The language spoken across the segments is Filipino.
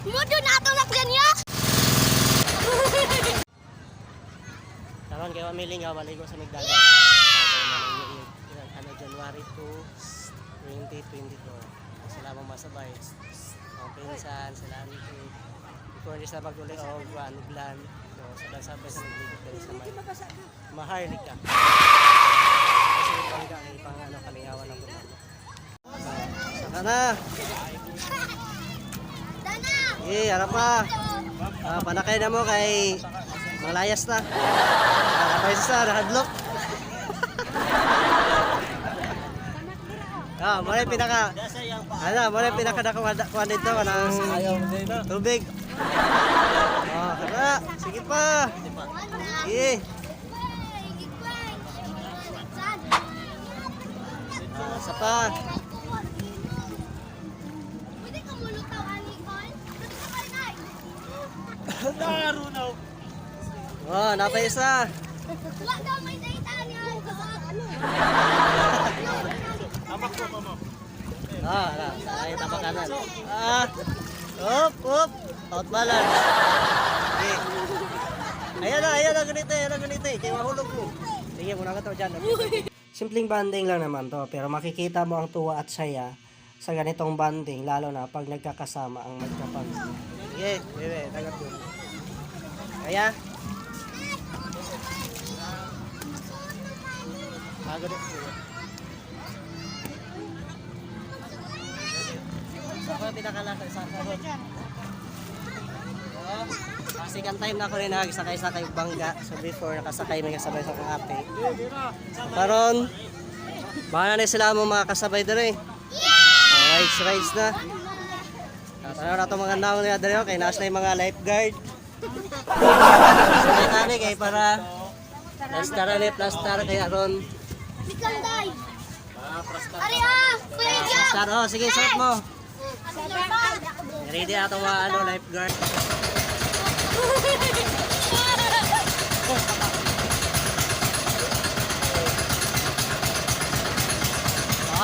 Mudo na ito na ganyo! Karon kayo miling nga maligo sa Migdagat. Ano January 2, 2022. Sila mo masabay. Ang pinsan sila ni before sa paguli o uglan. So sa sabay sa nagligo diri sa may maharlik ka. Kasi bangga kay pang ano kalingawan ng gobyerno. Saka na. Harap pa. Panakay na mo kay malayas na. Napay sa nakadlok. Muna yung pinaka muna yung pinaka dito kanang tubig. Kaya, sige pa. Sige. Isa pa. Napay isa. Ay, tapak kanan. Up. Out balance. Okay. Ayan na, ganito. Kaya mahulog mo. Sige, muna ka to dyan. Simpleng banding lang naman to, pero makikita mo ang tuwa at saya sa ganitong banding, lalo na pag nagkakasama ang magkapamilya. Sige, bebe, tagat mo. Kaya? Pagod ito. Ako yung pinakalakay sa karon. Second time na ako rin nagsakay-sakay bangga. So before nakasakay may kasabay sa kong ate. Karon, baka na sila mo mga kasabay dere. Rides na. Tanaw na itong mga naong nila dere. Kaya nasa na yung mga lifeguard. Sakay tani kay para plaster kaya ron. Plaster, sige suot mo. Ready na itong mga lifeguard.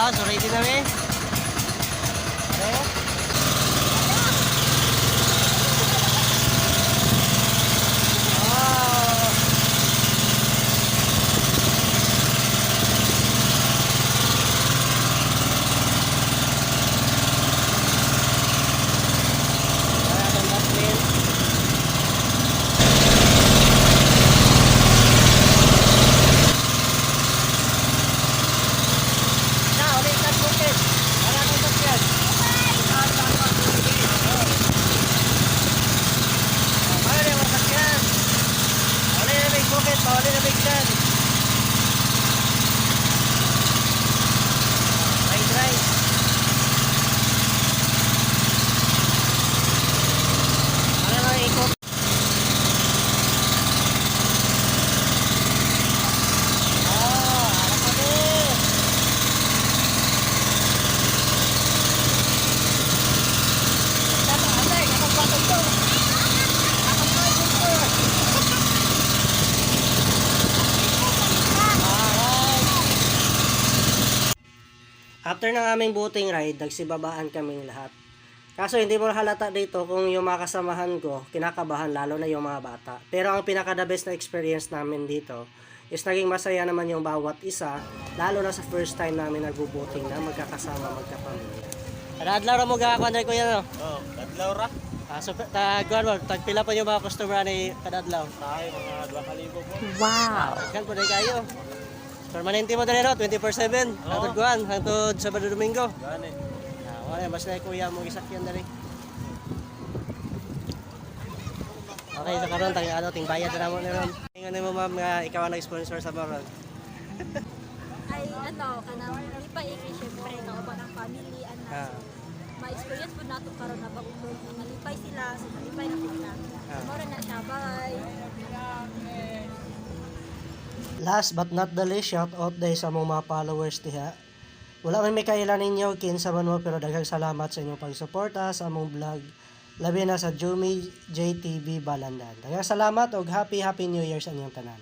So ready na rin. After ng aming boating ride, nagsibabaan kaming lahat. Kaso hindi mo halata dito kung yung mga kasamahan ko, kinakabahan lalo na yung mga bata. Pero ang pinaka-the best na experience namin dito is naging masaya naman yung bawat isa, lalo na sa first time namin nagbo-boating na magkakasama, magkapamilya. Kadadlaw ra mo gakakuan ko yan, no? Oo, kadlaw ra. So, tagpila pa yung mga customer ni kadadlaw? Tayo, mga 2,000 po. Wow! Kan po na kayo. Permanente mo dali no, 24/7. Hangtod kuan, hangtod Sabado Domingo. Gani. Wala mas na kuya mo gisakyan dali. Okay, sa karon ting bayad na mo ron. Ingano mo ma'am nga ikaw ang nag-sponsor sa baron. Ay kanang lipay syempre kauban ng family ma-experience po nato karon na pag-ulog nalipay sila, so nalipay na sila. Mora na siya, bye. Last but not the least, shout out dahil sa mga followers diha. Wala man may kailan ninyo, kinsa man mo, pero daghang salamat sa inyong pagsuporta sa among vlog. Labi na sa Jumi JTV Balandan. Daghang salamat og happy New Year sa inyong tanan.